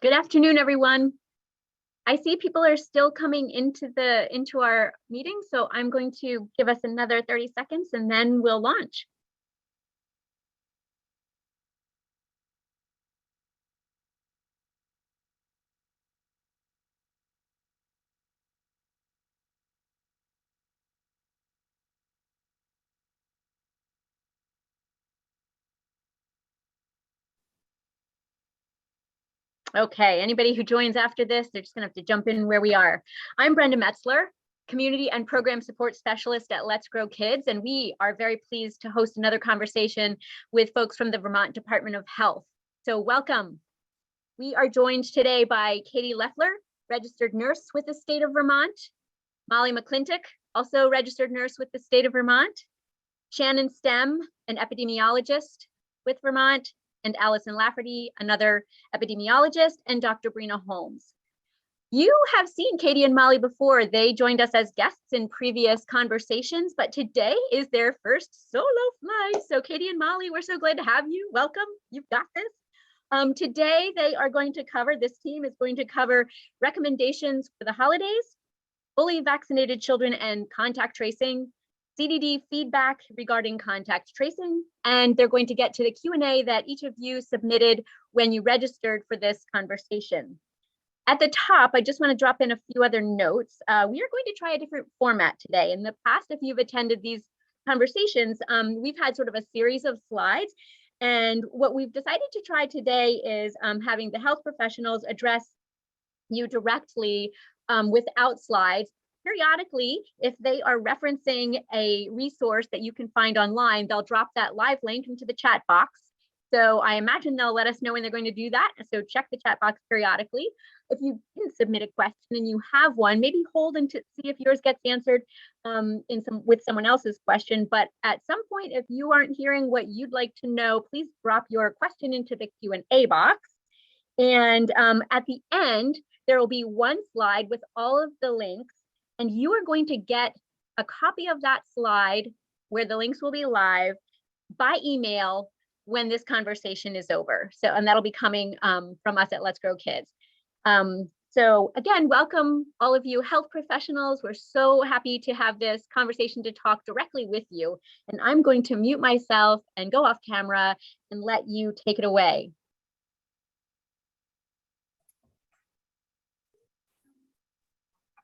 Good afternoon, everyone. I see people are still coming into our meeting, so I'm going to give us another 30 seconds and then we'll launch. Okay, anybody who joins after this, they're just gonna have to jump in where we are. I'm Brenda Metzler, Community and Program Support Specialist at Let's Grow Kids, and we are very pleased to host another conversation with folks from the Vermont Department of Health. So welcome. We are joined today by Katy Leffel, registered nurse with the state of Vermont, Molly McClintock, also registered nurse with the state of Vermont, Shannon Stem, an epidemiologist with Vermont, and Allison Lafferty, another epidemiologist, and Dr. Breena Holmes. You have seen Katy and Molly before. They joined us as guests in previous conversations, but today is their first solo fly. So Katy and Molly, we're so glad to have you. Welcome, you've got this. Today this team is going to cover recommendations for the holidays, fully vaccinated children and contact tracing, CDD feedback regarding contact tracing, and they're going to get to the Q&A that each of you submitted when you registered for this conversation. At the top, I just want to drop in a few other notes. We are going to try a different format today. In the past, if you've attended these conversations, we've had sort of a series of slides. And what we've decided to try today is having the health professionals address you directly without slides. Periodically, if they are referencing a resource that you can find online, they'll drop that live link into the chat box. So I imagine they'll let us know when they're going to do that. So check the chat box periodically. If you didn't submit a question and you have one, maybe hold and to see if yours gets answered with someone else's question. But at some point, if you aren't hearing what you'd like to know, please drop your question into the Q&A box. And at the end, there will be one slide with all of the links. And you are going to get a copy of that slide where the links will be live by email when this conversation is over. So, and that'll be coming from us at Let's Grow Kids. So again, welcome all of you health professionals. We're so happy to have this conversation to talk directly with you. And I'm going to mute myself and go off camera and let you take it away.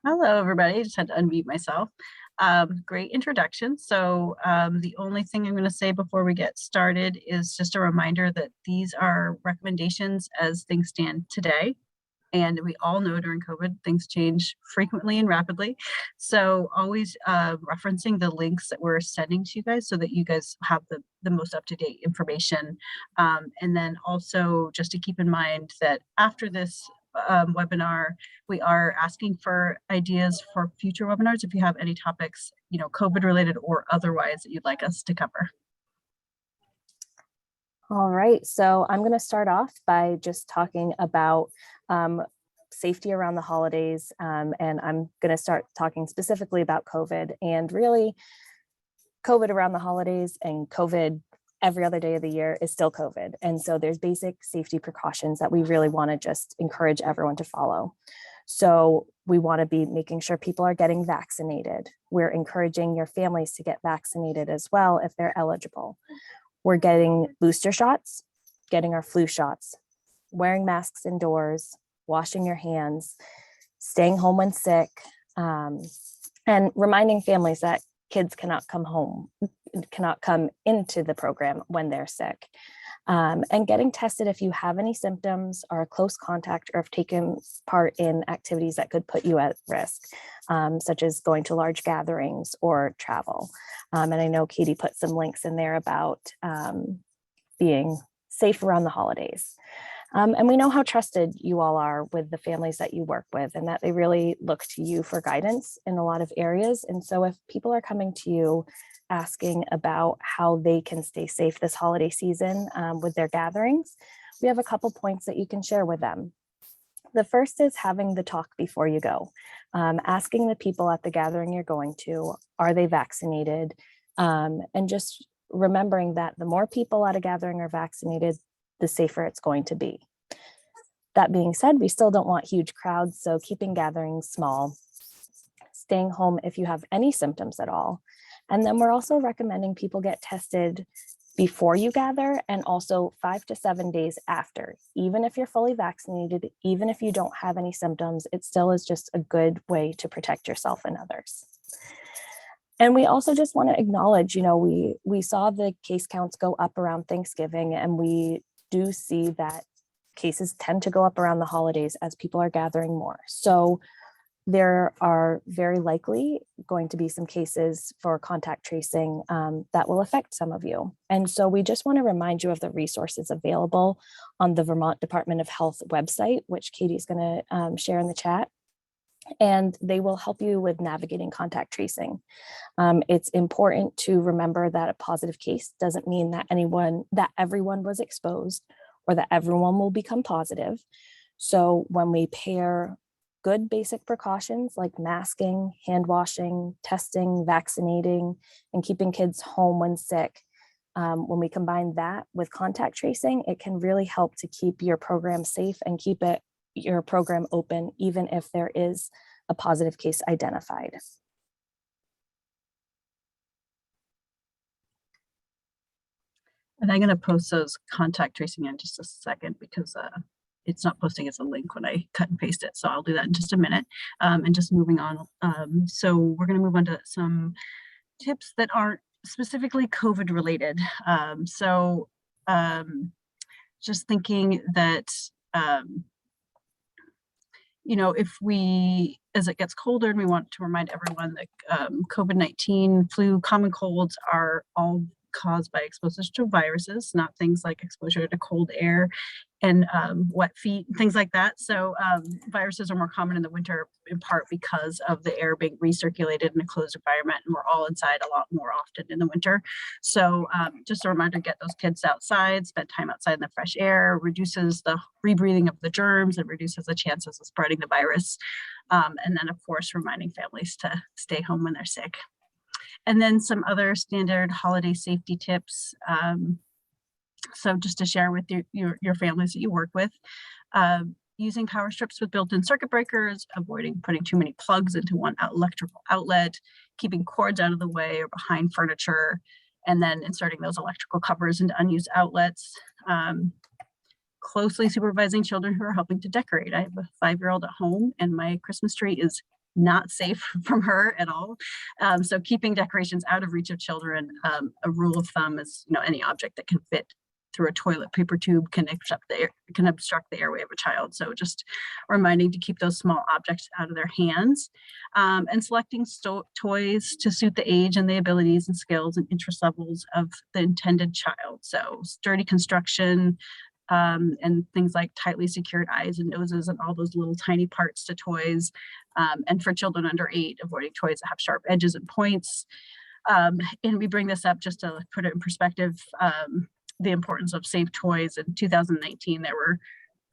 Hello, everybody. I just had to unmute myself. Great introduction. So the only thing I'm going to say before we get started is just a reminder that these are recommendations as things stand today. And we all know during COVID, things change frequently and rapidly. So always referencing the links that we're sending to you guys so that you guys have the most up-to-date information. And then also just to keep in mind that after this webinar, we are asking for ideas for future webinars if you have any topics, COVID related or otherwise that you'd like us to cover. All right, so I'm going to start off by just talking about safety around the holidays, and I'm going to start talking specifically about COVID, and really COVID around the holidays and COVID every other day of the year is still COVID. And so there's basic safety precautions that we really want to just encourage everyone to follow. So we want to be making sure people are getting vaccinated. We're encouraging your families to get vaccinated as well if they're eligible. We're getting booster shots, getting our flu shots, wearing masks indoors, washing your hands, staying home when sick, and reminding families that kids cannot come into the program when they're sick. And getting tested if you have any symptoms, are a close contact, or have taken part in activities that could put you at risk, such as going to large gatherings or travel. And I know Katy put some links in there about being safe around the holidays. And we know how trusted you all are with the families that you work with, and that they really look to you for guidance in a lot of areas. And so if people are coming to you asking about how they can stay safe this holiday season with their gatherings, we have a couple points that you can share with them. The first is having the talk before you go, asking the people at the gathering you're going to, are they vaccinated? And just remembering that the more people at a gathering are vaccinated, the safer it's going to be. That being said, we still don't want huge crowds, so keeping gatherings small, staying home if you have any symptoms at all. And then we're also recommending people get tested before you gather and also 5 to 7 days after. Even if you're fully vaccinated, even if you don't have any symptoms, it still is just a good way to protect yourself and others. And we also just want to acknowledge, we saw the case counts go up around Thanksgiving, and we do see that cases tend to go up around the holidays as people are gathering more. So there are very likely going to be some cases for contact tracing that will affect some of you. And so we just want to remind you of the resources available on the Vermont Department of Health website, which Katy's going to share in the chat. And they will help you with navigating contact tracing. It's important to remember that a positive case doesn't mean that everyone was exposed or that everyone will become positive. So when we pair good basic precautions like masking, hand washing, testing, vaccinating, and keeping kids home when sick, when we combine that with contact tracing, it can really help to keep your program safe and keep your program open, even if there is a positive case identified. And I'm going to post those contact tracing in just a second because it's not posting as a link when I cut and paste it. So I'll do that in just a minute. And just moving on. So we're going to move on to some tips that aren't specifically COVID related. Just thinking that, if we, as it gets colder, and we want to remind everyone that COVID-19, flu, common colds are all caused by exposure to viruses, not things like exposure to cold air and wet feet, things like that. So viruses are more common in the winter, in part because of the air being recirculated in a closed environment, and we're all inside a lot more often in the winter. So just a reminder, get those kids outside, spend time outside in the fresh air, reduces the rebreathing of the germs and reduces the chances of spreading the virus. And then of course, reminding families to stay home when they're sick. And then some other standard holiday safety tips. So just to share with your families that you work with, using power strips with built-in circuit breakers, avoiding putting too many plugs into one electrical outlet, keeping cords out of the way or behind furniture, and then inserting those electrical covers into unused outlets. Closely supervising children who are helping to decorate. I have a 5-year-old at home, and my Christmas tree is not safe from her at all. So keeping decorations out of reach of children. A rule of thumb is, any object that can fit through a toilet paper tube can obstruct the airway of a child. So just reminding to keep those small objects out of their hands, and selecting toys to suit the age and the abilities and skills and interest levels of the intended child. So sturdy construction, and things like tightly secured eyes and noses and all those little tiny parts to toys. And for children under 8, avoiding toys that have sharp edges and points. And we bring this up just to put it in perspective, the importance of safe toys. In 2019, there were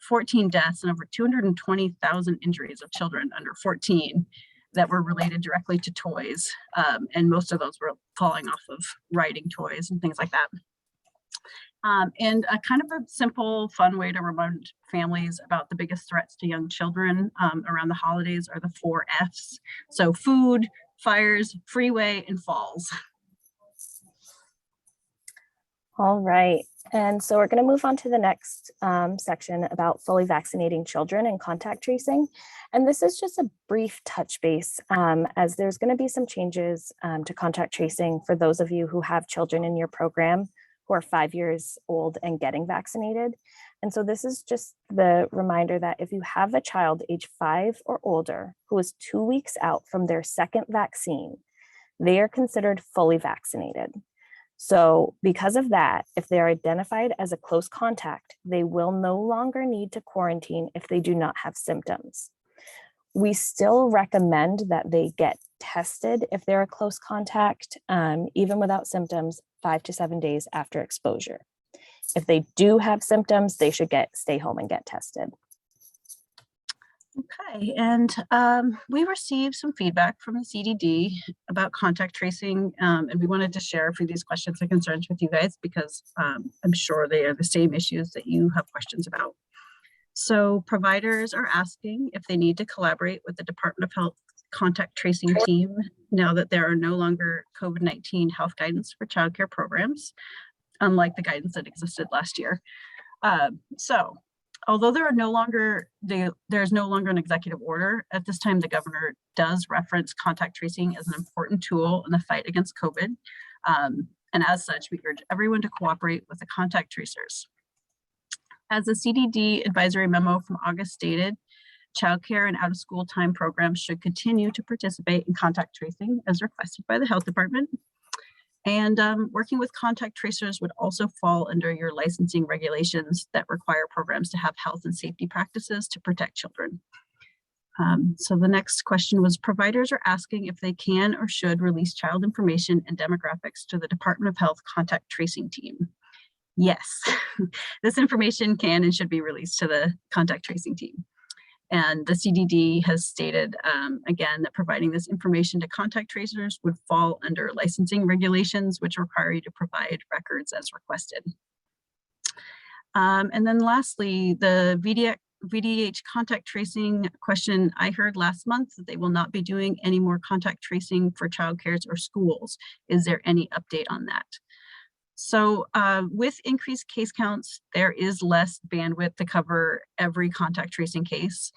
14 deaths and over 220,000 injuries of children under 14 that were related directly to toys. And most of those were falling off of riding toys and things like that. And a kind of a simple, fun way to remind families about the biggest threats to young children around the holidays are the 4 Fs. So food, fires, freeway, and falls. All right. And so we're going to move on to the next section about fully vaccinating children and contact tracing. And this is just a brief touch base, as there's going to be some changes to contact tracing for those of you who have children in your program who are 5 years old and getting vaccinated. And so this is just the reminder that if you have a child age 5 or older who is 2 weeks out from their second vaccine, they are considered fully vaccinated. So because of that, if they're identified as a close contact, they will no longer need to quarantine if they do not have symptoms. We still recommend that they get tested if they're a close contact, even without symptoms, 5 to 7 days after exposure. If they do have symptoms, they should stay home and get tested. Okay, and we received some feedback from the CDD about contact tracing, and we wanted to share a few of these questions and concerns with you guys because I'm sure they are the same issues that you have questions about. So providers are asking if they need to collaborate with the Department of Health contact tracing team now that there are no longer COVID-19 health guidance for childcare programs, unlike the guidance that existed last year. So although there's no longer an executive order, at this time the governor does reference contact tracing as an important tool in the fight against COVID. And as such, we urge everyone to cooperate with the contact tracers. As the CDD advisory memo from August stated, childcare and out-of-school time programs should continue to participate in contact tracing as requested by the health department. And working with contact tracers would also fall under your licensing regulations that require programs to have health and safety practices to protect children. So the next question was, providers are asking if they can or should release child information and demographics to the Department of Health contact tracing team. Yes, this information can and should be released to the contact tracing team. And the CDD has stated, again, that providing this information to contact tracers would fall under licensing regulations, which require you to provide records as requested. And then lastly, the VDH contact tracing question, I heard last month that they will not be doing any more contact tracing for childcares or schools. Is there any update on that? So with increased case counts, there is less bandwidth to cover every contact tracing case.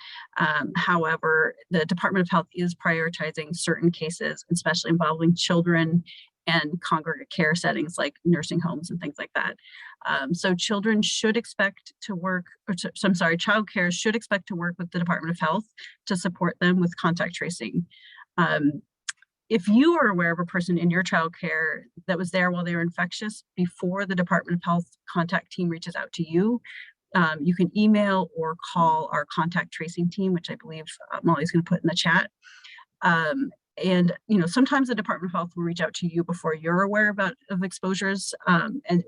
However, the Department of Health is prioritizing certain cases, especially involving children and congregate care settings like nursing homes and things like that. So children should expect to work, child care should expect to work with the Department of Health to support them with contact tracing. If you are aware of a person in your child care that was there while they were infectious before the Department of Health contact team reaches out to you, you can email or call our contact tracing team, which I believe Molly's going to put in the chat. And sometimes the Department of Health will reach out to you before you're aware of exposures,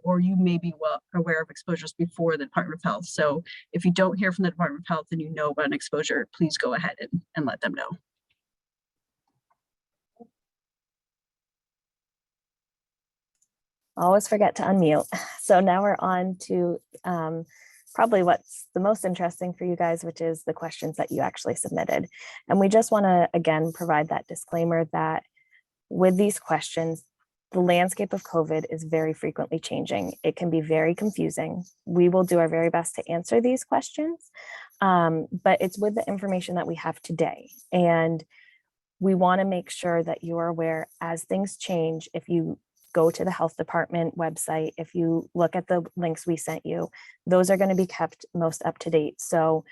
or you may be well aware of exposures before the Department of Health. So if you don't hear from the Department of Health and you know about an exposure, please go ahead and let them know. Always forget to unmute. So now we're on to probably what's the most interesting for you guys, which is the questions that you actually submitted. And we just want to, again, provide that disclaimer that with these questions, the landscape of COVID is very frequently changing. It can be very confusing. We will do our very best to answer these questions, but it's with the information that we have today. And we want to make sure that you are aware as things change. If you go to the health department website, if you look at the links we sent you, those are going to be kept most up to date. So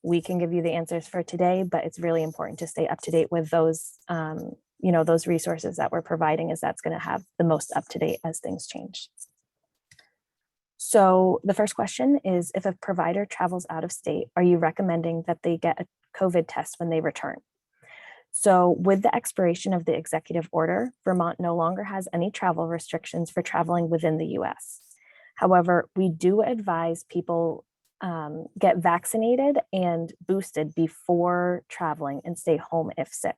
we can give you the answers for today, but it's really important to stay up to date with those, those resources that we're providing, as that's going to have the most up to date as things change. So the first question is, if a provider travels out of state, are you recommending that they get a COVID test when they return? So with the expiration of the executive order, Vermont no longer has any travel restrictions for traveling within the US. However, we do advise people get vaccinated and boosted before traveling and stay home if sick.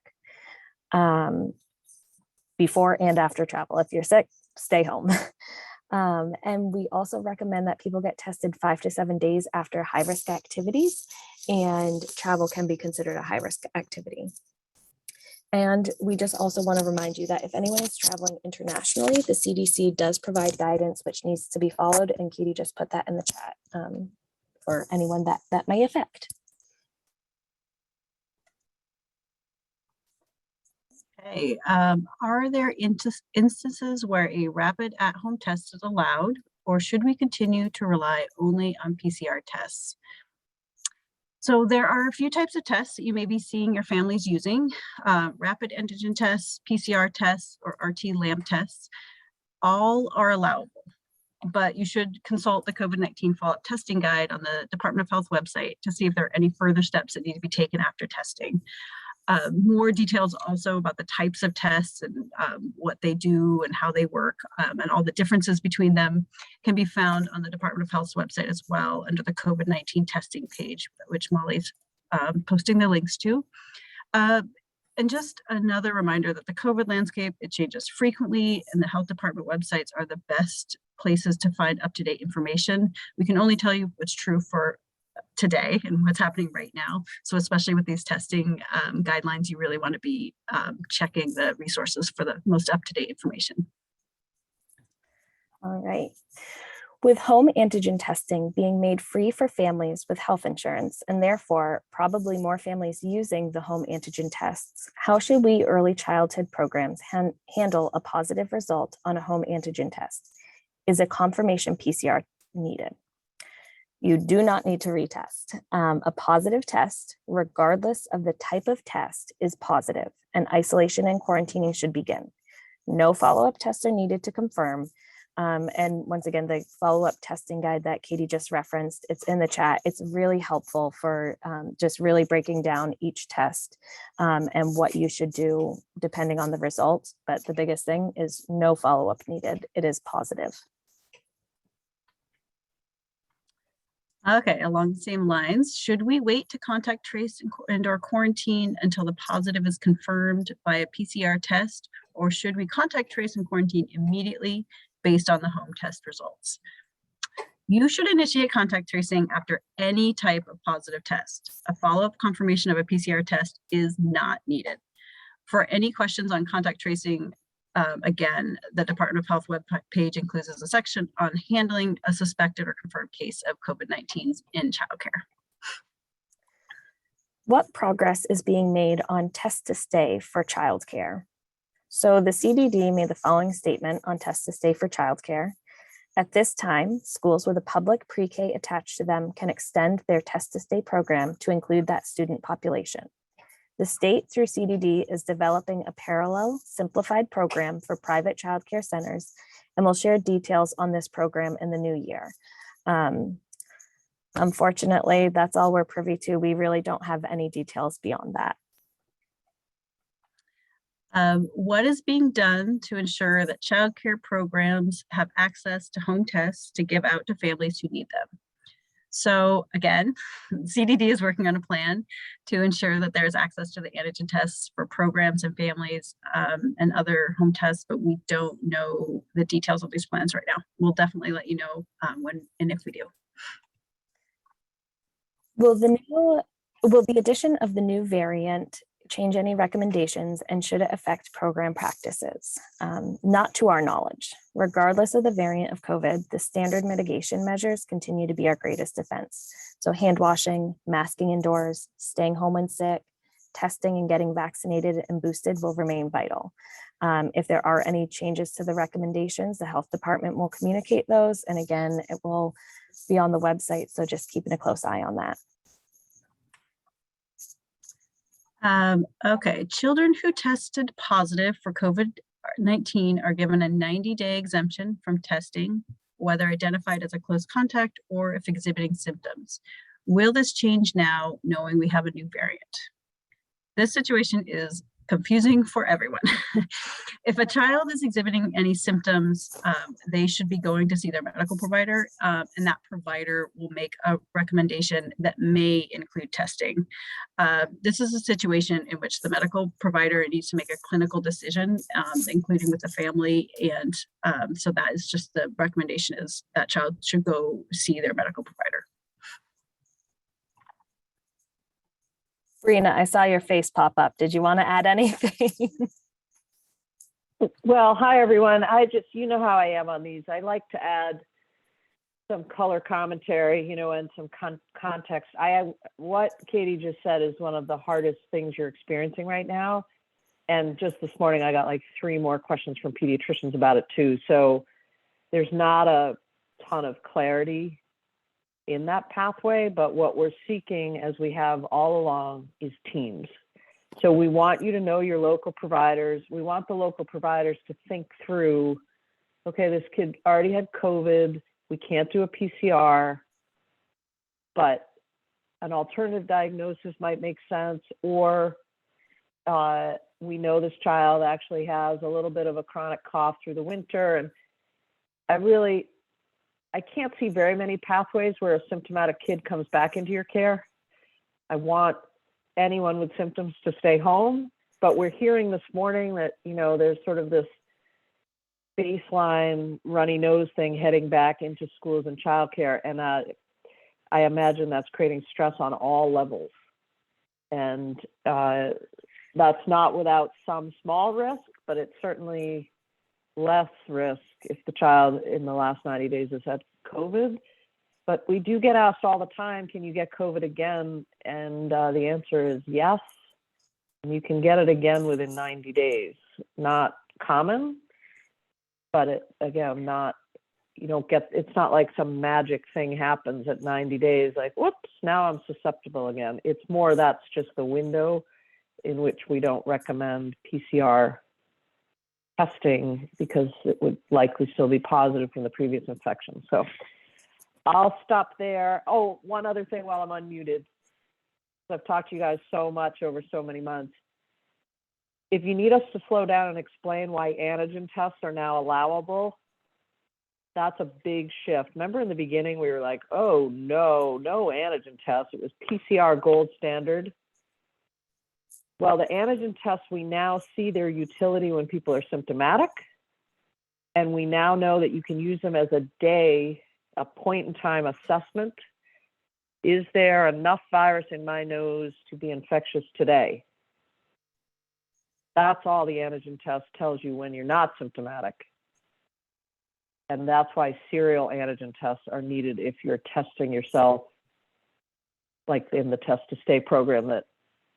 Before and after travel. If you're sick, stay home. And we also recommend that people get tested 5 to 7 days after high-risk activities, and travel can be considered a high-risk activity. And we just also want to remind you that if anyone is traveling internationally, the CDC does provide guidance which needs to be followed, and Katie just put that in the chat for anyone that may affect. Okay, are there instances where a rapid at-home test is allowed, or should we continue to rely only on PCR tests? So there are a few types of tests that you may be seeing your families using, rapid antigen tests, PCR tests, or RT-LAMP tests. All are allowable, but you should consult the COVID-19 follow-up testing guide on the Department of Health website to see if there are any further steps that need to be taken after testing. More details also about the types of tests and what they do and how they work, and all the differences between them can be found on the Department of Health's website as well under the COVID-19 testing page, which Molly's posting the links to. And just another reminder that the COVID landscape, it changes frequently, and the health department websites are the best places to find up-to-date information. We can only tell you what's true for today and what's happening right now. So especially with these testing guidelines, you really want to be checking the resources for the most up-to-date information. All right. With home antigen testing being made free for families with health insurance, and therefore probably more families using the home antigen tests, how should we early childhood programs handle a positive result on a home antigen test? Is a confirmation PCR needed? You do not need to retest. A positive test, regardless of the type of test, is positive, and isolation and quarantining should begin. No follow-up tests are needed to confirm. And once again, the follow-up testing guide that Katie just referenced, it's in the chat. It's really helpful for just really breaking down each test and what you should do depending on the results. But the biggest thing is no follow-up needed. It is positive. Okay, along the same lines, should we wait to contact trace and or quarantine until the positive is confirmed by a PCR test, or should we contact trace and quarantine immediately based on the home test results? You should initiate contact tracing after any type of positive test. A follow-up confirmation of a PCR test is not needed. For any questions on contact tracing, again, the Department of Health web page includes a section on handling a suspected or confirmed case of COVID-19 in childcare. What progress is being made on test to stay for childcare? So the CDD made the following statement on test to stay for childcare. At this time, schools with a public pre-K attached to them can extend their test to stay program to include that student population. The state, through CDD, is developing a parallel, simplified program for private childcare centers, and will share details on this program in the new year. Unfortunately, that's all we're privy to. We really don't have any details beyond that. What is being done to ensure that childcare programs have access to home tests to give out to families who need them? So again, CDD is working on a plan to ensure that there's access to the antigen tests for programs and families and other home tests, but we don't know the details of these plans right now. We'll definitely let you know when and if we do. Will the addition of the new variant change any recommendations, and should it affect program practices? Not to our knowledge. Regardless of the variant of COVID, the standard mitigation measures continue to be our greatest defense. So hand washing, masking indoors, staying home when sick, testing and getting vaccinated and boosted will remain vital. If there are any changes to the recommendations, the health department will communicate those. And again, it will be on the website. So just keeping a close eye on that. Okay, children who tested positive for COVID-19 are given a 90-day exemption from testing, whether identified as a close contact or if exhibiting symptoms. Will this change now, knowing we have a new variant? This situation is confusing for everyone. If a child is exhibiting any symptoms, they should be going to see their medical provider, and that provider will make a recommendation that may include testing. This is a situation in which the medical provider needs to make a clinical decision, including with the family, and so that is just the recommendation is that child should go see their medical provider. Breena, I saw your face pop up. Did you want to add anything? Well, hi, everyone. You know how I am on these. I like to add some color commentary, and some context. What Katie just said is one of the hardest things you're experiencing right now. And just this morning, I got like 3 more questions from pediatricians about it too. So there's not a ton of clarity in that pathway, but what we're seeking, as we have all along, is teams. So we want you to know your local providers. We want the local providers to think through, okay, this kid already had COVID. We can't do a PCR, but an alternative diagnosis might make sense. Or we know this child actually has a little bit of a chronic cough through the winter. And I can't see very many pathways where a symptomatic kid comes back into your care. I want anyone with symptoms to stay home, but we're hearing this morning that, there's sort of this baseline runny nose thing heading back into schools and childcare. And I imagine that's creating stress on all levels. And that's not without some small risk, but it's certainly less risk if the child in the last 90 days has had COVID. But we do get asked all the time, can you get COVID again? And the answer is yes. And you can get it again within 90 days. Not common, but again, you don't get, it's not like some magic thing happens at 90 days, like, whoops, now I'm susceptible again. It's more, that's just the window in which we don't recommend PCR testing because it would likely still be positive from the previous infection. So I'll stop there. Oh, one other thing while I'm unmuted. I've talked to you guys so much over so many months. If you need us to slow down and explain why antigen tests are now allowable, that's a big shift. Remember in the beginning, we were like, oh, no antigen tests. It was PCR gold standard. Well, the antigen tests, we now see their utility when people are symptomatic. And we now know that you can use them as a point in time assessment. Is there enough virus in my nose to be infectious today? That's all the antigen test tells you when you're not symptomatic. And that's why serial antigen tests are needed if you're testing yourself, like in the Test to Stay program that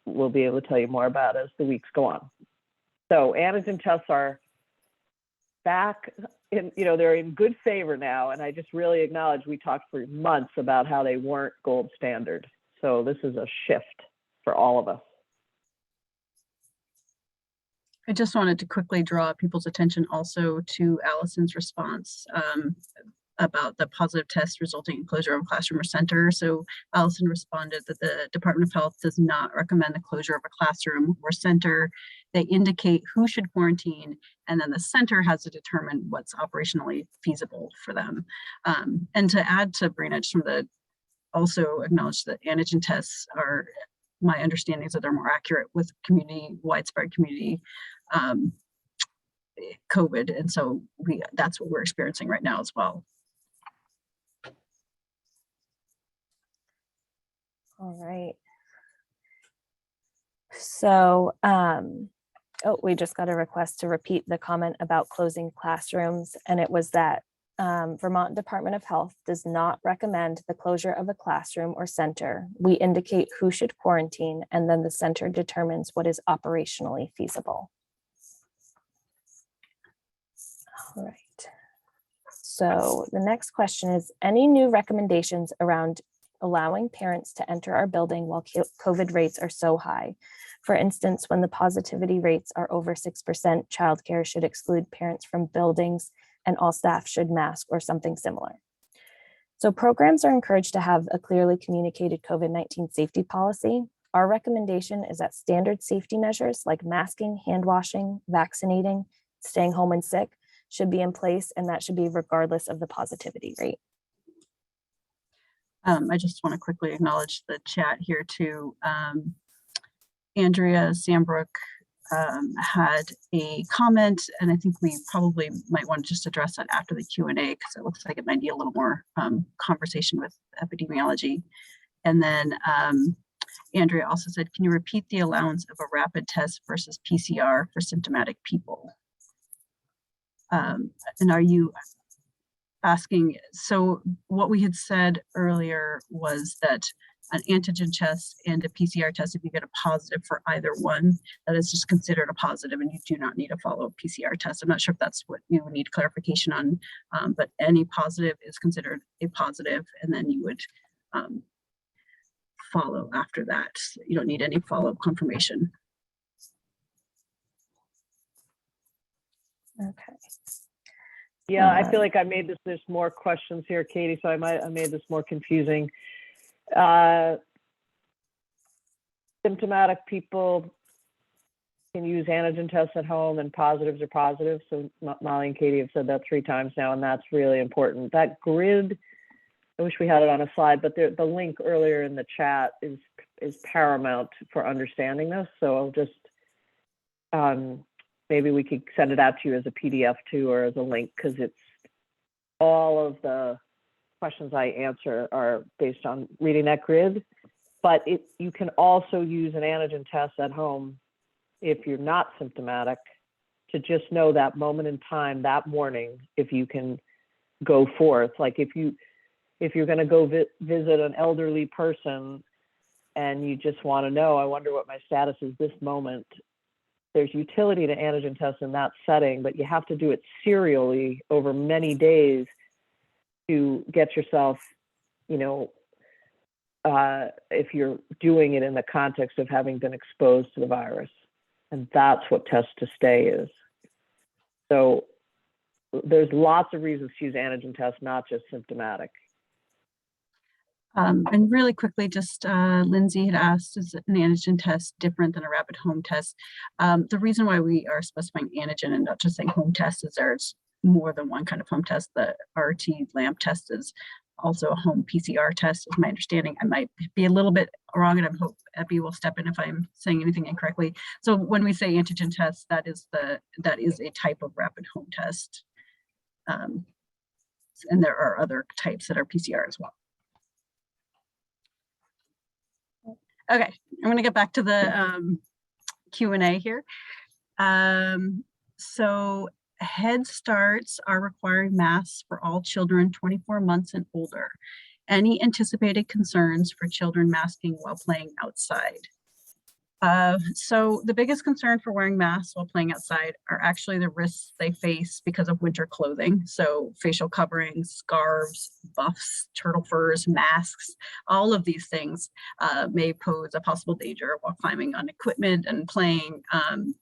we'll be able to tell you more about as the weeks go on. So antigen tests are back in, they're in good favor now. And I just really acknowledge we talked for months about how they weren't gold standard. So this is a shift for all of us. I just wanted to quickly draw people's attention also to Allison's response about the positive test resulting in closure of a classroom or center. So Allison responded that the Department of Health does not recommend the closure of a classroom or center. They indicate who should quarantine, and then the center has to determine what's operationally feasible for them. And to add to Breena, just from also acknowledge that antigen tests are, my understanding is that they're more accurate with widespread community COVID. And so that's what we're experiencing right now as well. All right. So, we just got a request to repeat the comment about closing classrooms. And it was that Vermont Department of Health does not recommend the closure of a classroom or center. We indicate who should quarantine, and then the center determines what is operationally feasible. All right. So the next question is, any new recommendations around allowing parents to enter our building while COVID rates are so high? For instance, when the positivity rates are over 6%, childcare should exclude parents from buildings and all staff should mask or something similar. So programs are encouraged to have a clearly communicated COVID-19 safety policy. Our recommendation is that standard safety measures like masking, hand washing, vaccinating, staying home and sick should be in place, and that should be regardless of the positivity rate. I just want to quickly acknowledge the chat here too. Andrea Sambrook had a comment, and I think we probably might want to just address that after the Q&A because it looks like it might be a little more conversation with epidemiology. And then Andrea also said, can you repeat the allowance of a rapid test versus PCR for symptomatic people? And are you asking, so what we had said earlier was that an antigen test and a PCR test, if you get a positive for either one, that is just considered a positive and you do not need a follow-up PCR test. I'm not sure if that's what you would need clarification on, but any positive is considered a positive, and then you would follow after that. You don't need any follow-up confirmation. Okay. Yeah, I feel like I made this, there's more questions here, Katie, so I made this more confusing. Symptomatic people can use antigen tests at home and positives are positive. So Molly and Katie have said that 3 times now, and that's really important. That grid, I wish we had it on a slide, but the link earlier in the chat is paramount for understanding this. So I'll just, maybe we could send it out to you as a PDF too, or as a link, because it's all of the questions I answer are based on reading that grid. But you can also use an antigen test at home if you're not symptomatic to just know that moment in time that morning if you can go forth. Like if you're going to go visit an elderly person and you just want to know, I wonder what my status is this moment. There's utility to antigen tests in that setting, but you have to do it serially over many days to get yourself, if you're doing it in the context of having been exposed to the virus. And that's what test to stay is. So there's lots of reasons to use antigen tests, not just symptomatic. And really quickly, just Lindsay had asked, is an antigen test different than a rapid home test? The reason why we are specifying antigen and not just saying home test is there's more than one kind of home test. The RT LAMP test is also a home PCR test, is my understanding. I might be a little bit wrong, and I hope Epi will step in if I'm saying anything incorrectly. So when we say antigen test, that is a type of rapid home test. And there are other types that are PCR as well. Okay, I'm going to get back to the Q&A here. So Head Starts are requiring masks for all children 24 months and older. Any anticipated concerns for children masking while playing outside? So the biggest concern for wearing masks while playing outside are actually the risks they face because of winter clothing. So facial coverings, scarves, buffs, turtle furs, masks, all of these things may pose a possible danger while climbing on equipment and playing.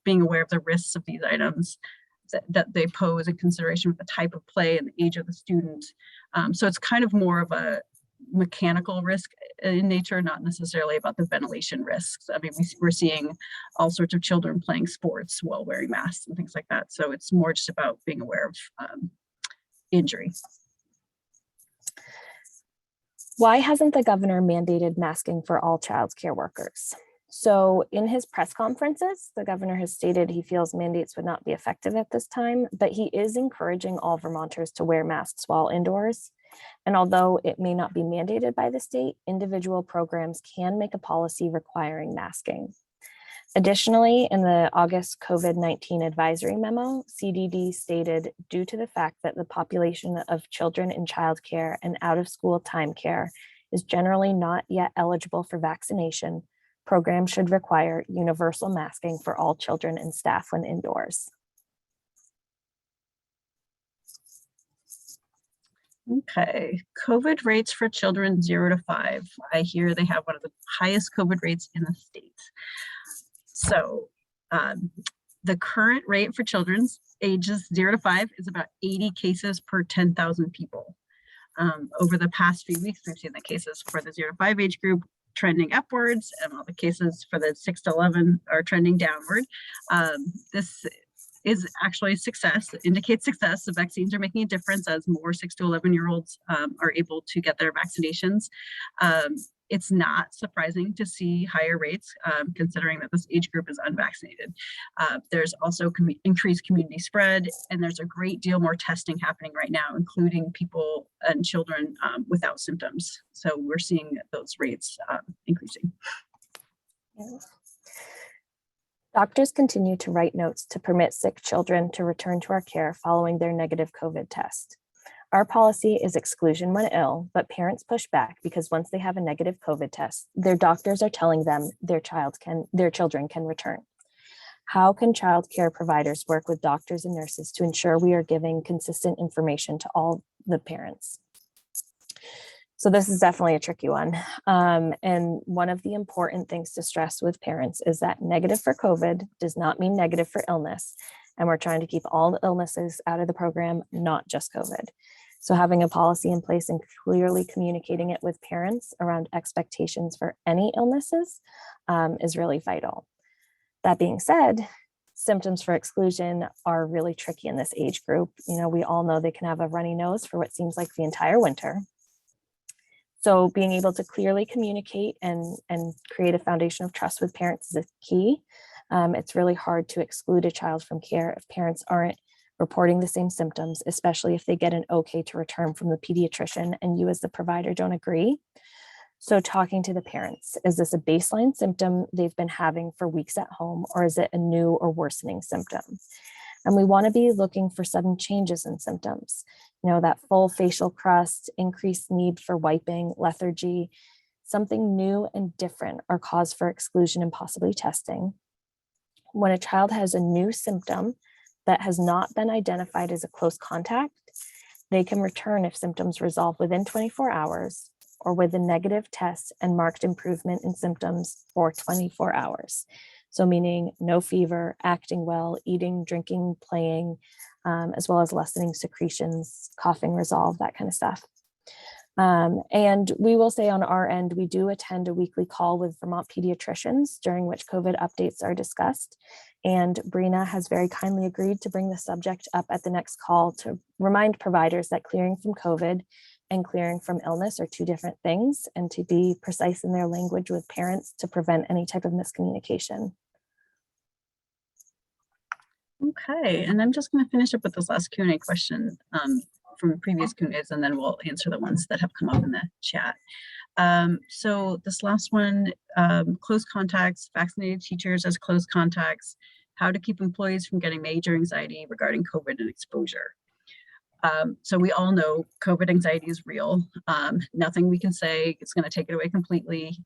Being aware of the risks of these items that they pose in consideration with the type of play and the age of the student. So it's kind of more of a mechanical risk in nature, not necessarily about the ventilation risks. I mean, we're seeing all sorts of children playing sports while wearing masks and things like that. So it's more just about being aware of injury. Why hasn't the governor mandated masking for all child care workers? So in his press conferences, the governor has stated he feels mandates would not be effective at this time, but he is encouraging all Vermonters to wear masks while indoors. And although it may not be mandated by the state, individual programs can make a policy requiring masking. Additionally, in the August COVID-19 advisory memo, CDD stated, due to the fact that the population of children in childcare and out-of-school time care is generally not yet eligible for vaccination, programs should require universal masking for all children and staff when indoors. Okay, COVID rates for children 0 to 5. I hear they have one of the highest COVID rates in the state. So the current rate for children's ages 0 to 5 is about 80 cases per 10,000 people. Over the past few weeks, we've seen the cases for the 0 to 5 age group trending upwards, and all the cases for the 6 to 11 are trending downward. This is actually success. It indicates success. The vaccines are making a difference as more 6 to 11-year-olds are able to get their vaccinations. It's not surprising to see higher rates considering that this age group is unvaccinated. There's also increased community spread, and there's a great deal more testing happening right now, including people and children without symptoms. So we're seeing those rates increasing. Doctors continue to write notes to permit sick children to return to our care following their negative COVID test. Our policy is exclusion when ill, but parents push back because once they have a negative COVID test, their doctors are telling them their children can return. How can child care providers work with doctors and nurses to ensure we are giving consistent information to all the parents? So this is definitely a tricky one. And one of the important things to stress with parents is that negative for COVID does not mean negative for illness. And we're trying to keep all the illnesses out of the program, not just COVID. So having a policy in place and clearly communicating it with parents around expectations for any illnesses is really vital. That being said, symptoms for exclusion are really tricky in this age group. You know, we all know they can have a runny nose for what seems like the entire winter. So being able to clearly communicate and create a foundation of trust with parents is a key. It's really hard to exclude a child from care if parents aren't reporting the same symptoms, especially if they get an okay to return from the pediatrician and you as the provider don't agree. So talking to the parents, is this a baseline symptom they've been having for weeks at home, or is it a new or worsening symptom? And we want to be looking for sudden changes in symptoms, that full facial crust, increased need for wiping, lethargy, something new and different are cause for exclusion and possibly testing. When a child has a new symptom that has not been identified as a close contact, they can return if symptoms resolve within 24 hours or with a negative test and marked improvement in symptoms for 24 hours. So meaning no fever, acting well, eating, drinking, playing, as well as lessening secretions, coughing resolve, that kind of stuff. And we will say on our end, we do attend a weekly call with Vermont pediatricians during which COVID updates are discussed. And Breena has very kindly agreed to bring the subject up at the next call to remind providers that clearing from COVID and clearing from illness are two different things, and to be precise in their language with parents to prevent any type of miscommunication. Okay, and I'm just going to finish up with this last Q&A question from previous Q&As, and then we'll answer the ones that have come up in the chat. So this last one, close contacts, vaccinated teachers as close contacts, how to keep employees from getting major anxiety regarding COVID and exposure. So we all know COVID anxiety is real. Nothing we can say is going to take it away completely.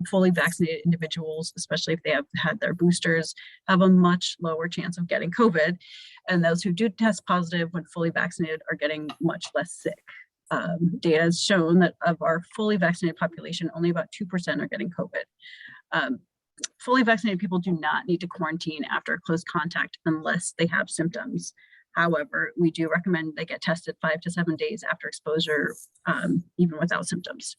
Fully vaccinated individuals, especially if they have had their boosters, have a much lower chance of getting COVID. And those who do test positive when fully vaccinated are getting much less sick. Data has shown that of our fully vaccinated population, only about 2% are getting COVID. Fully vaccinated people do not need to quarantine after a close contact unless they have symptoms. However, we do recommend they get tested 5 to 7 days after exposure, even without symptoms.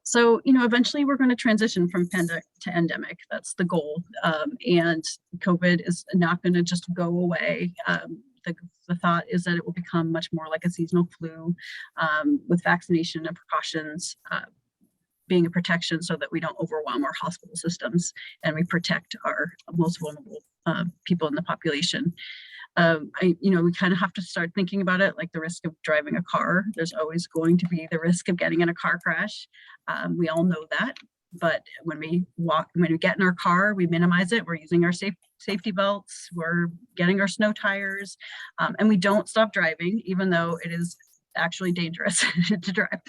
So, eventually we're going to transition from pandemic to endemic. That's the goal. And COVID is not going to just go away. The thought is that it will become much more like a seasonal flu with vaccination and precautions being a protection so that we don't overwhelm our hospital systems and we protect our most vulnerable people in the population. We kind of have to start thinking about it like the risk of driving a car. There's always going to be the risk of getting in a car crash. We all know that, but when we get in our car, we minimize it. We're using our safety belts, we're getting our snow tires, and we don't stop driving, even though it is actually dangerous to drive.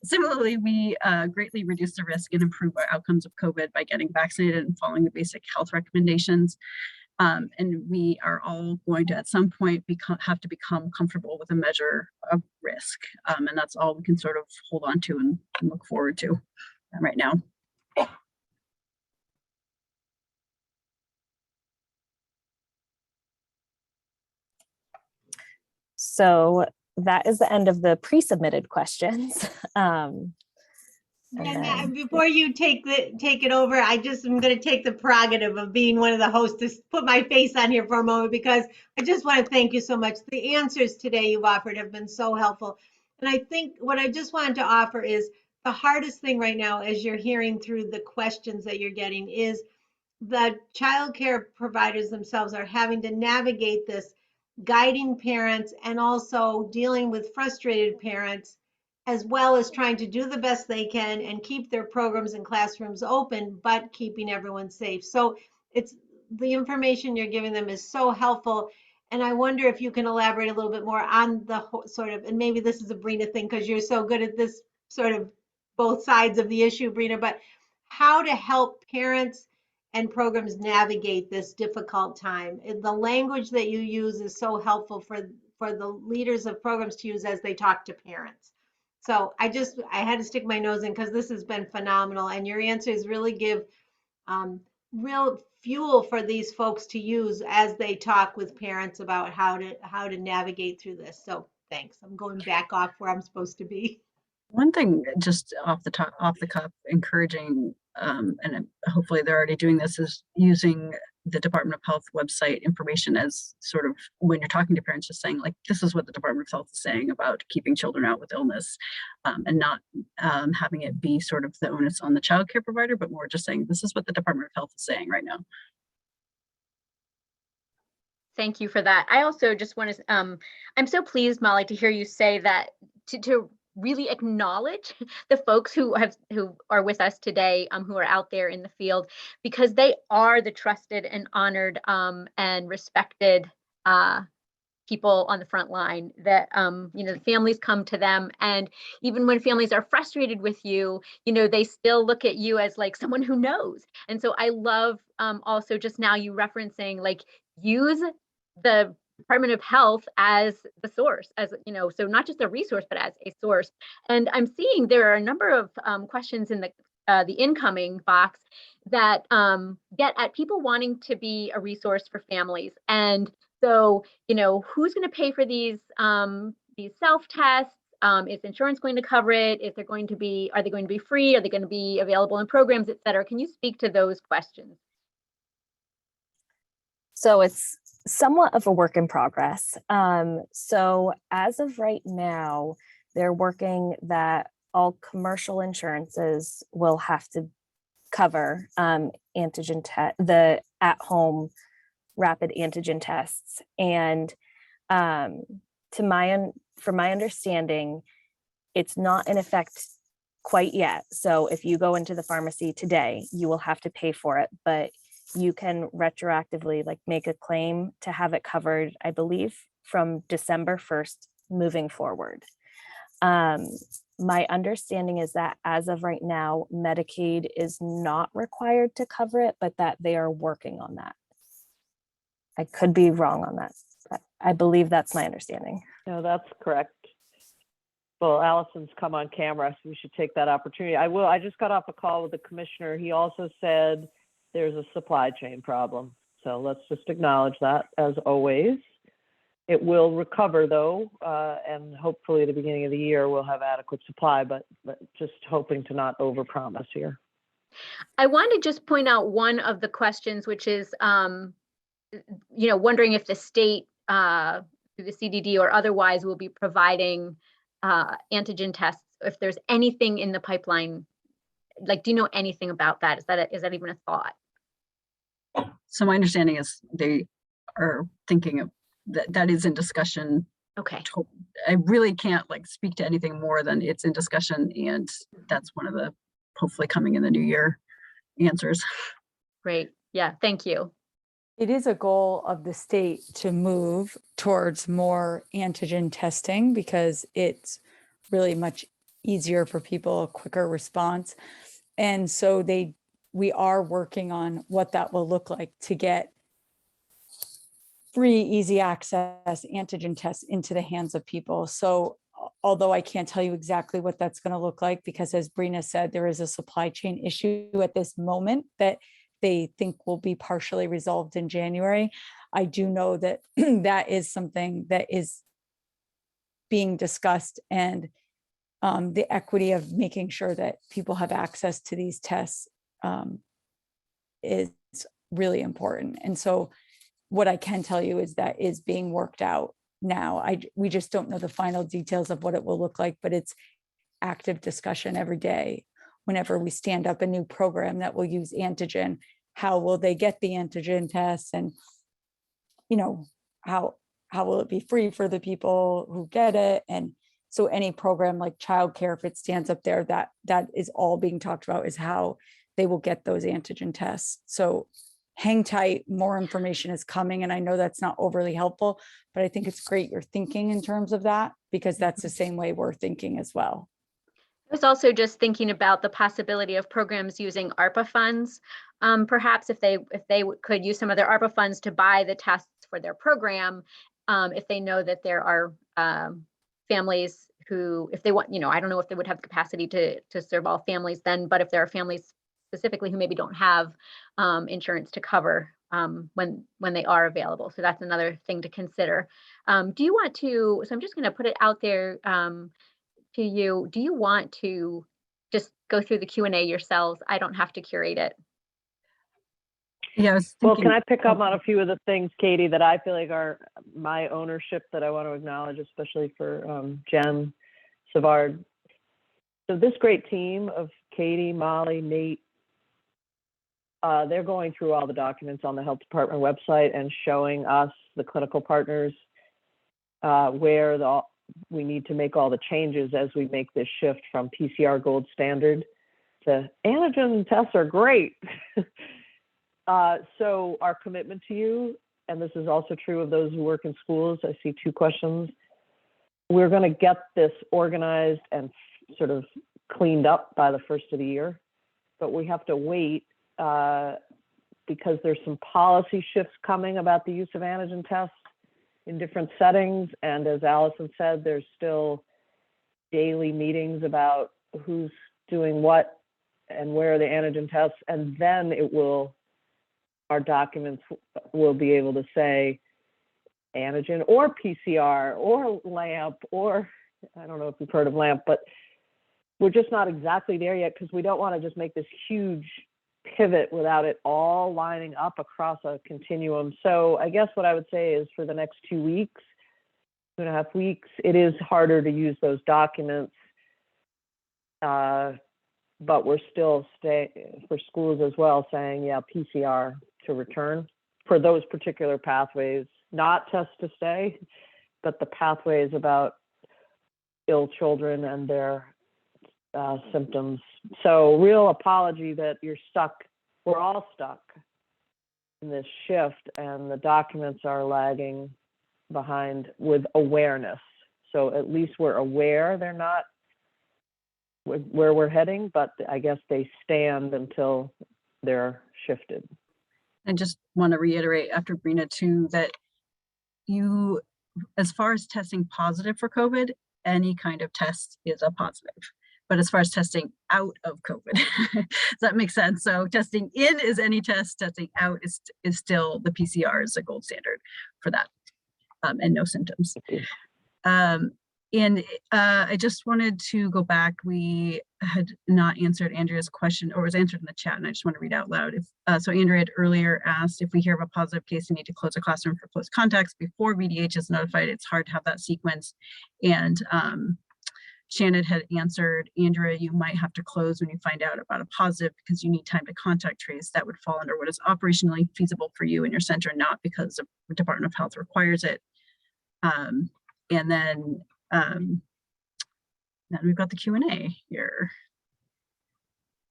Similarly, we greatly reduce the risk and improve our outcomes of COVID by getting vaccinated and following the basic health recommendations. And we are all going to, at some point, have to become comfortable with a measure of risk. And that's all we can sort of hold on to and look forward to right now. So that is the end of the pre-submitted questions. And before you take it over, I'm going to take the prerogative of being one of the hosts to put my face on here for a moment, because I just want to thank you so much. The answers today you've offered have been so helpful. And I think what I just wanted to offer is the hardest thing right now, as you're hearing through the questions that you're getting, is the childcare providers themselves are having to navigate this, guiding parents and also dealing with frustrated parents, as well as trying to do the best they can and keep their programs and classrooms open, but keeping everyone safe. So it's the information you're giving them is so helpful. And I wonder if you can elaborate a little bit more on the sort of, and maybe this is a Breena thing because you're so good at this sort of both sides of the issue, Breena, but how to help parents and programs navigate this difficult time. The language that you use is so helpful for the leaders of programs to use as they talk to parents. So I had to stick my nose in because this has been phenomenal, and your answers really give real fuel for these folks to use as they talk with parents about how to navigate through this. So thanks. I'm going back off where I'm supposed to be. One thing just off the cuff, encouraging, and hopefully they're already doing this, is using the Department of Health website information as sort of, when you're talking to parents, just saying like, this is what the Department of Health is saying about keeping children out with illness, and not having it be sort of the onus on the child care provider, but more just saying, this is what the Department of Health is saying right now. Thank you for that. I also just want to, I'm so pleased, Molly, to hear you say that to really acknowledge the folks who are with us today, who are out there in the field, because they are the trusted and honored and respected people on the front line that, the families come to them. And even when families are frustrated with you, they still look at you as like someone who knows. And so I love also just now you referencing, like, use the Department of Health as the source, as, so not just a resource, but as a source. And I'm seeing there are a number of questions in the incoming box that get at people wanting to be a resource for families. And so, who's going to pay for these self-tests? Is insurance going to cover it? Are they going to be free? Are they going to be available in programs, et cetera? Can you speak to those questions? So it's somewhat of a work in progress. So as of right now, they're working that all commercial insurances will have to cover antigen the at-home rapid antigen tests. And from my understanding, it's not in effect quite yet. So if you go into the pharmacy today, you will have to pay for it, but you can retroactively make a claim to have it covered, I believe, from December 1st moving forward. My understanding is that as of right now, Medicaid is not required to cover it, but that they are working on that. I could be wrong on that, but I believe that's my understanding. No, that's correct. Well, Allison's come on camera, so we should take that opportunity. I just got off a call with the commissioner. He also said there's a supply chain problem. So let's just acknowledge that, as always. It will recover though, and hopefully at the beginning of the year we'll have adequate supply, but just hoping to not overpromise here. I want to just point out one of the questions, which is, wondering if the state, through the CDD or otherwise, will be providing antigen tests, if there's anything in the pipeline. Like, do you know anything about that? Is that even a thought? So my understanding is they are thinking of that is in discussion. Okay. I really can't speak to anything more than it's in discussion, and that's one of the hopefully coming in the new year answers. Great. Yeah, thank you. It is a goal of the state to move towards more antigen testing because it's really much easier for people, a quicker response. And so we are working on what that will look like to get free, easy access antigen tests into the hands of people. So although I can't tell you exactly what that's going to look like, because as Breena said, there is a supply chain issue at this moment that they think will be partially resolved in January. I do know that that is something that is being discussed, and the equity of making sure that people have access to these tests is really important. And so what I can tell you is that is being worked out now. We just don't know the final details of what it will look like, but it's active discussion every day. Whenever we stand up a new program that will use antigen, how will they get the antigen tests, and how will it be free for the people who get it? And so any program like childcare, if it stands up there, that is all being talked about, is how they will get those antigen tests. So hang tight, more information is coming. And I know that's not overly helpful, but I think it's great you're thinking in terms of that, because that's the same way we're thinking as well. I was also just thinking about the possibility of programs using ARPA funds. Perhaps if they could use some of their ARPA funds to buy the tests for their program, if they know that there are families who, if they want, I don't know if they would have the capacity to serve all families then, but if there are families specifically who maybe don't have insurance to cover when they are available. So that's another thing to consider. Do you want to, so I'm just going to put it out there to you. Do you want to just go through the Q&A yourselves? I don't have to curate it. Yeah. Well, can I pick up on a few of the things, Katie, that I feel like are my ownership that I want to acknowledge, especially for Jen Savard. So this great team of Katie, Molly, Nate, they're going through all the documents on the health department website and showing us, the clinical partners, where we need to make all the changes as we make this shift from PCR gold standard to antigen tests are great. So our commitment to you, and this is also true of those who work in schools, I see 2 questions. We're going to get this organized and sort of cleaned up by the first of the year, but we have to wait because there's some policy shifts coming about the use of antigen tests in different settings. And as Allison said, there's still daily meetings about who's doing what and where are the antigen tests. And then our documents will be able to say antigen or PCR or LAMP, or I don't know if you've heard of LAMP, but we're just not exactly there yet because we don't want to just make this huge pivot without it all lining up across a continuum. So I guess what I would say is for the next 2 weeks, 2.5 weeks, it is harder to use those documents, but we're still for schools as well saying, yeah, PCR to return for those particular pathways, not test to stay, but the pathways about ill children and their symptoms. So real apology that you're stuck. We're all stuck in this shift and the documents are lagging behind with awareness. So at least we're aware they're not where we're heading, but I guess they stand until they're shifted. I just want to reiterate after Breena too, that you, as far as testing positive for COVID, any kind of test is a positive. But as far as testing out of COVID, does that make sense? So testing in is any test, testing out is still the PCR is a gold standard for that, and no symptoms. I just wanted to go back. We had not answered Andrea's question, or was answered in the chat, and I just want to read out loud. So Andrea had earlier asked if we hear of a positive case and need to close a classroom for close contacts before VDH is notified. It's hard to have that sequence. And Shannon had answered, Andrea, you might have to close when you find out about a positive because you need time to contact trace. That would fall under what is operationally feasible for you and your center, not because the Department of Health requires it. And then we've got the Q&A here.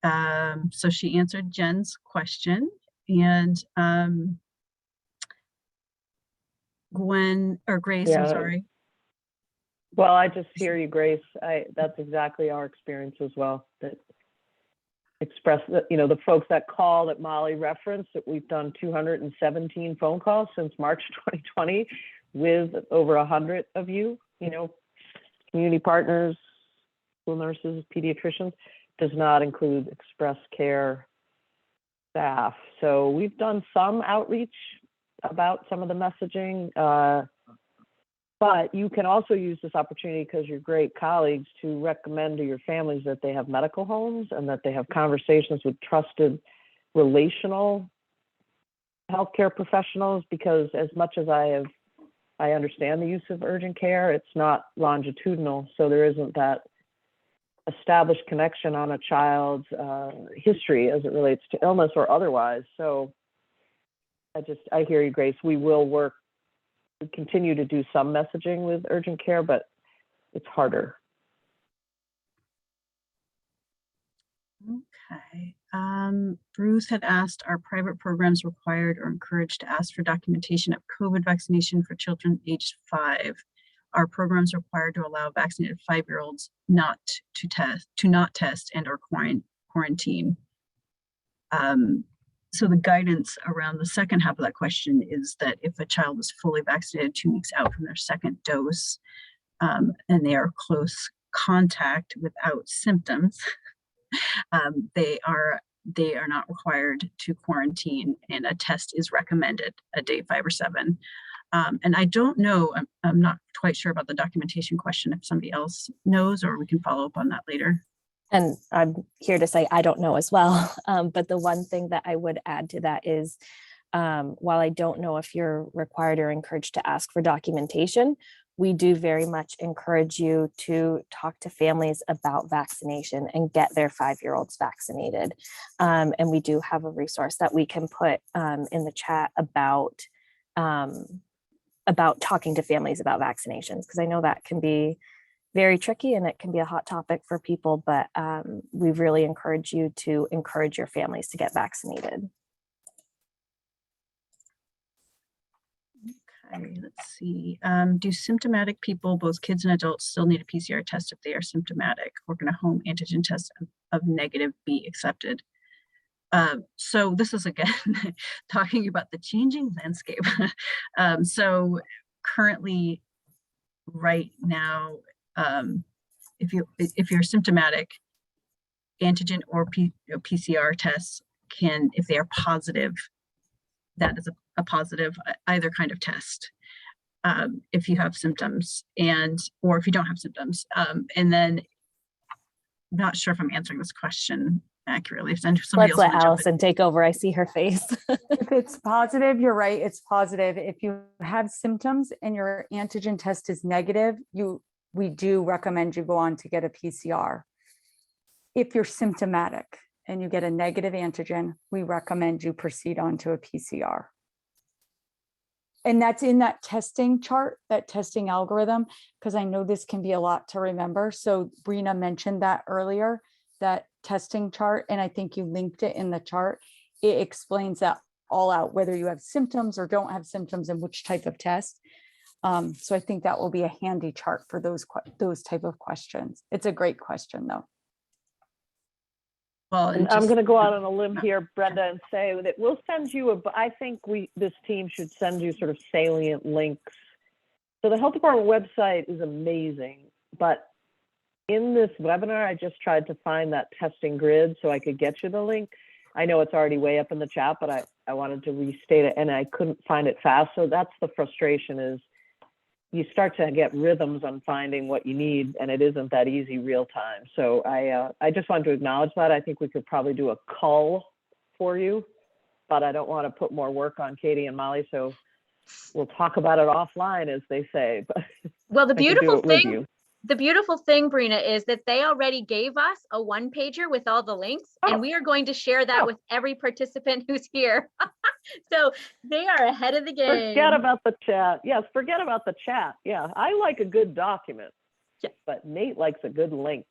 So she answered Jen's question, and Grace, Yeah. I'm sorry. Well, I just hear you, Grace. That's exactly our experience as well. That express that, the folks that call that Molly referenced, that we've done 217 phone calls since March 2020 with over 100 of you, community partners, school nurses, pediatricians, does not include express care staff. So we've done some outreach about some of the messaging, but you can also use this opportunity because you're great colleagues to recommend to your families that they have medical homes and that they have conversations with trusted relational healthcare professionals, because as much as I understand the use of urgent care, it's not longitudinal. So there isn't that established connection on a child's history as it relates to illness or otherwise. So I hear you, Grace. We will continue to do some messaging with urgent care, but it's harder. Okay. Bruce had asked, are private programs required or encouraged to ask for documentation of COVID vaccination for children aged 5? Are programs required to allow vaccinated 5-year-olds not test and or quarantine? So the guidance around the second half of that question is that if a child is fully vaccinated 2 weeks out from their second dose, and they are close contact without symptoms, they are not required to quarantine, and a test is recommended at day 5 or 7. And I don't know, I'm not quite sure about the documentation question, if somebody else knows, or we can follow up on that later. And I'm here to say I don't know as well. But the one thing that I would add to that is, while I don't know if you're required or encouraged to ask for documentation, we do very much encourage you to talk to families about vaccination and get their 5-year-olds vaccinated. And we do have a resource that we can put in the chat about talking to families about vaccinations, because I know that can be very tricky and it can be a hot topic for people, but we really encourage you to encourage your families to get vaccinated. Okay, let's see. Do symptomatic people, both kids and adults, still need a PCR test if they are symptomatic? Or can a home antigen test of negative be accepted? So this is again talking about the changing landscape. So currently, right now, if you're symptomatic, antigen or PCR tests can, if they are positive, that is a positive either kind of test. If you have symptoms or if you don't have symptoms, and then I'm not sure if I'm answering this question accurately. If somebody Let's else let wanna jump in. Allison take over. I see her face. If it's positive, you're right, it's positive. If you have symptoms and your antigen test is negative, we do recommend you go on to get a PCR. If you're symptomatic and you get a negative antigen, we recommend you proceed on to a PCR. And that's in that testing chart, that testing algorithm, because I know this can be a lot to remember. So Breena mentioned that earlier, that testing chart, and I think you linked it in the chart. It explains that all out, whether you have symptoms or don't have symptoms and which type of test. So I think that will be a handy chart for those type of questions. It's a great question though. Well, And I'm going to go out on a limb here, Brenda, and say that we'll send you I think this team should send you sort of salient links. So the health department website is amazing, but in this webinar, I just tried to find that testing grid so I could get you the link. I know it's already way up in the chat, but I wanted to restate it and I couldn't find it fast. So that's the frustration, is you start to get rhythms on finding what you need, and it isn't that easy real time. So I just wanted to acknowledge that. I think we could probably do a cull for you, but I don't want to put more work on Katy and Molly. So we'll talk about it offline, as they say. But Well, the I could do beautiful it with thing, you. Breena, is that they already gave us a 1-pager with all the links, and we are going to share that with every participant who's here. So they are ahead of the game. Forget about the chat. Yes, forget about the chat. Yeah, I like a good document, but Nate likes a good link.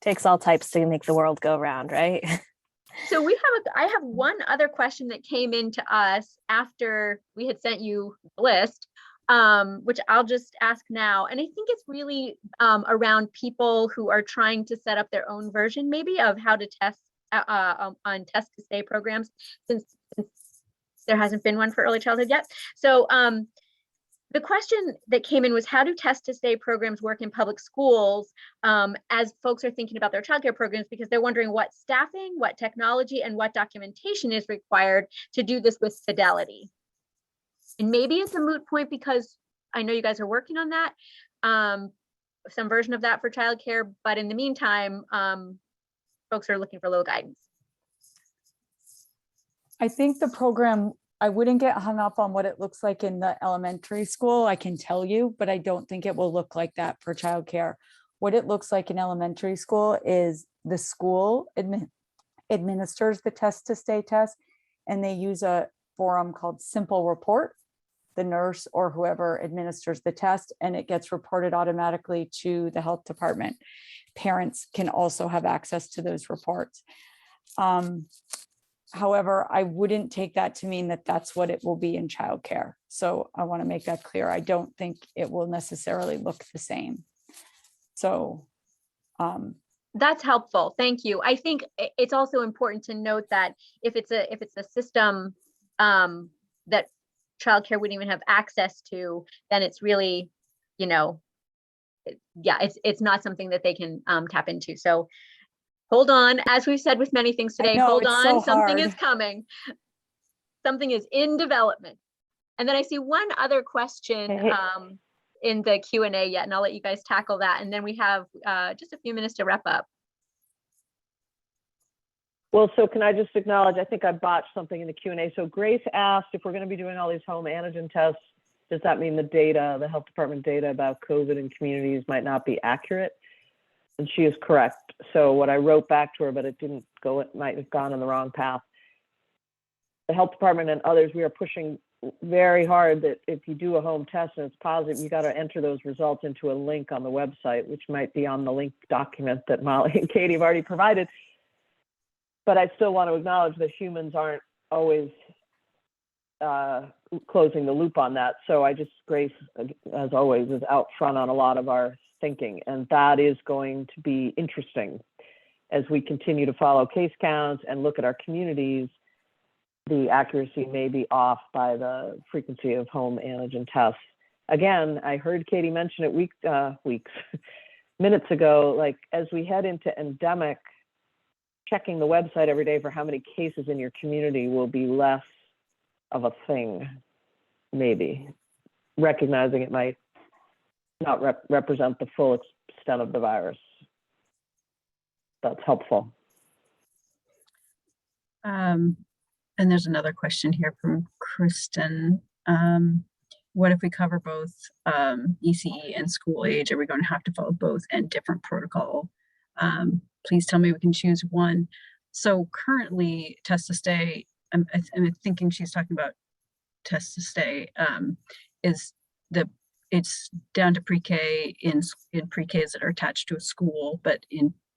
Takes all types to make the world go round, right? So I have one other question that came in to us after we had sent you the list, which I'll just ask now. And I think it's really around people who are trying to set up their own version maybe of how to test on test to stay programs, since there hasn't been one for early childhood yet. So the question that came in was, how do test to stay programs work in public schools as folks are thinking about their childcare programs, because they're wondering what staffing, what technology, and what documentation is required to do this with fidelity. And maybe it's a moot point because I know you guys are working on that, some version of that for childcare, but in the meantime, folks are looking for a little guidance. I think the program, I wouldn't get hung up on what it looks like in the elementary school, I can tell you, but I don't think it will look like that for childcare. What it looks like in elementary school is the school administers the test to stay test, and they use a forum called Simple Report, the nurse or whoever administers the test, and it gets reported automatically to the health department. Parents can also have access to those reports. However, I wouldn't take that to mean that that's what it will be in childcare. So I want to make that clear. I don't think it will necessarily look the same. So that's helpful. Thank you. I think it's also important to note that if it's a system that childcare wouldn't even have access to, then it's really, it's not something that they can tap into. So hold on, as we've said with many things today, hold on, so something hard. is coming. Something is in development. And then I see one other question in the Q&A yet, and I'll let you guys tackle that. And then we have just a few minutes to wrap up. Well, so can I just acknowledge, I think I botched something in the Q&A. So Grace asked if we're going to be doing all these home antigen tests, does that mean the data, the health department data about COVID in communities might not be accurate? And she is correct. So what I wrote back to her, but it didn't go, it might have gone in the wrong path. The health department and others, we are pushing very hard that if you do a home test and it's positive, you got to enter those results into a link on the website, which might be on the link document that Molly and Katie have already provided. But I still want to acknowledge that humans aren't always closing the loop on that. So Grace, as always, is out front on a lot of our thinking. And that is going to be interesting as we continue to follow case counts and look at our communities. The accuracy may be off by the frequency of home antigen tests. Again, I heard Katie mention it minutes ago, like as we head into endemic, checking the website every day for how many cases in your community will be less of a thing, maybe. Recognizing it might not represent the full extent of the virus. That's helpful. And there's another question here from Kristen. What if we cover both ECE and school age? Are we going to have to follow both and different protocol? Please tell me we can choose one. So currently, Test to Stay, I'm thinking she's talking about Test to Stay, it's down to pre-K in pre-Ks that are attached to a school, but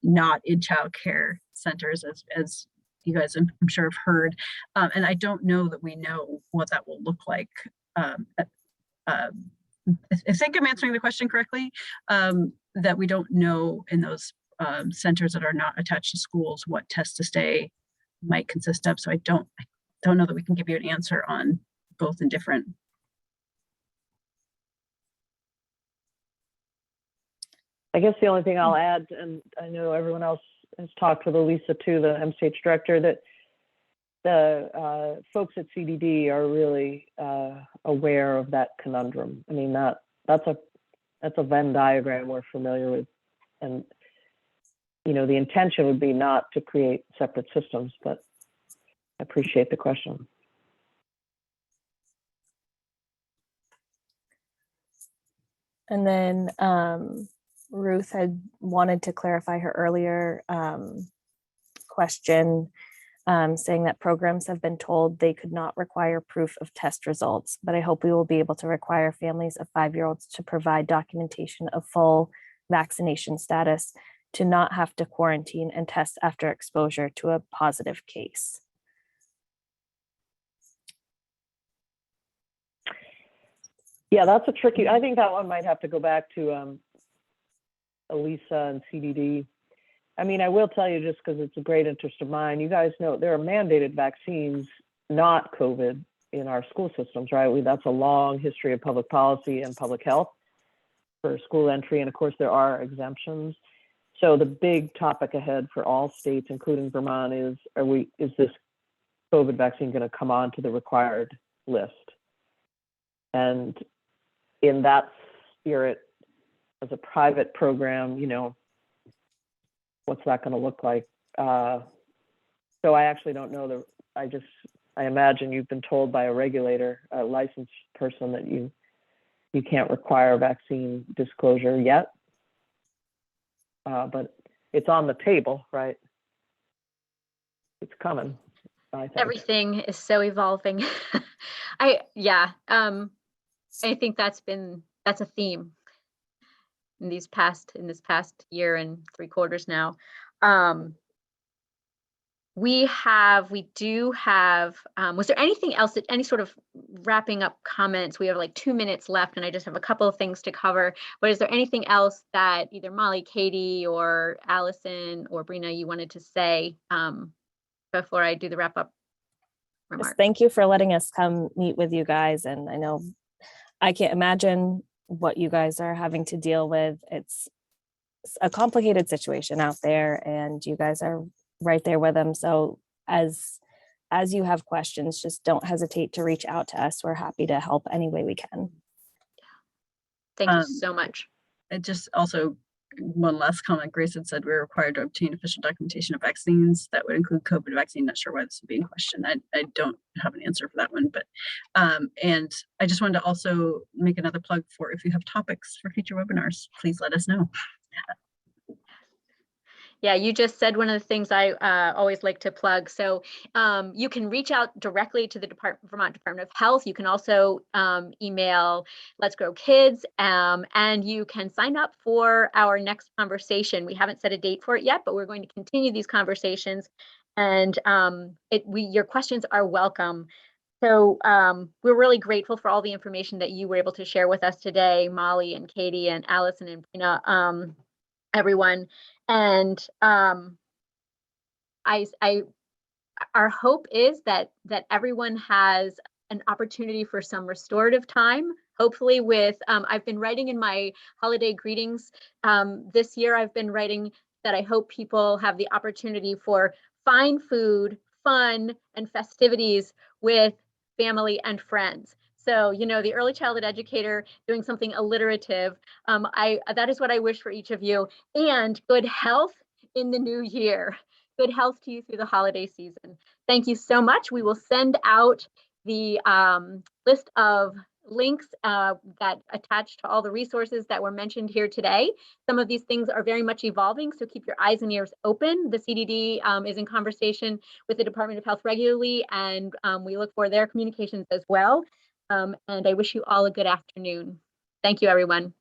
not in childcare centers, as you guys I'm sure have heard. And I don't know that we know what that will look like. I think I'm answering the question correctly, that we don't know in those centers that are not attached to schools what Test to Stay might consist of. So I don't know that we can give you an answer on both and different. I guess the only thing I'll add, and I know everyone else has talked with Elisa too, the MCH director, that the folks at CDD are really aware of that conundrum. I mean, that's a Venn diagram we're familiar with, and the intention would be not to create separate systems, but I appreciate the question. And then Ruth had wanted to clarify her earlier question, saying that programs have been told they could not require proof of test results, but I hope we will be able to require families of 5-year-olds to provide documentation of full vaccination status to not have to quarantine and test after exposure to a positive case. Yeah, that's a tricky, I think that one might have to go back to Elisa and CDD. I mean, I will tell you, just because it's a great interest of mine, you guys know there are mandated vaccines, not COVID, in our school systems, right? That's a long history of public policy and public health for school entry. And of course, there are exemptions. So the big topic ahead for all states, including Vermont, is this COVID vaccine going to come onto the required list? And in that spirit, as a private program, what's that going to look like? So I actually don't know. I imagine you've been told by a regulator, a licensed person, that you can't require vaccine disclosure yet. But it's on the table, right? It's coming, I think. Everything is so evolving. I think that's a theme in this past year and 3 quarters now. We do have, was there anything else, any sort of wrapping up comments? We have like 2 minutes left and I just have a couple of things to cover, but is there anything else that either Molly, Katie, or Allison or Breena you wanted to say before I do the wrap up remarks? Just thank you for letting us come meet with you guys. And I know I can't imagine what you guys are having to deal with. It's a complicated situation out there and you guys are right there with them. So as you have questions, just don't hesitate to reach out to us. We're happy to help any way we can. Thank you so much. It just also one last comment. Grace had said we're required to obtain official documentation of vaccines. That would include COVID vaccine. Not sure why this would be in question. I don't have an answer for that one, but and I just wanted to also make another plug for if you have topics for future webinars, please let us know. Yeah, you just said one of the things I always like to plug. So you can reach out directly to the Vermont Department of Health. You can also email Let's Grow Kids, and you can sign up for our next conversation. We haven't set a date for it yet, but we're going to continue these conversations, and your questions are welcome. So we're really grateful for all the information that you were able to share with us today, Molly and Katy and Allison and Breena, everyone. And our hope is that everyone has an opportunity for some restorative time. Hopefully with, I've been writing in my holiday greetings this year, I've been writing that I hope people have the opportunity for fine food, fun, and festivities with family and friends. So, you know, the early childhood educator doing something alliterative, that is what I wish for each of you, and good health in the new year. Good health to you through the holiday season. Thank you so much. We will send out the list of links that attach to all the resources that were mentioned here today. Some of these things are very much evolving, so keep your eyes and ears open. The CDD is in conversation with the Department of Health regularly, and we look for their communications as well. And I wish you all a good afternoon. Thank you, everyone.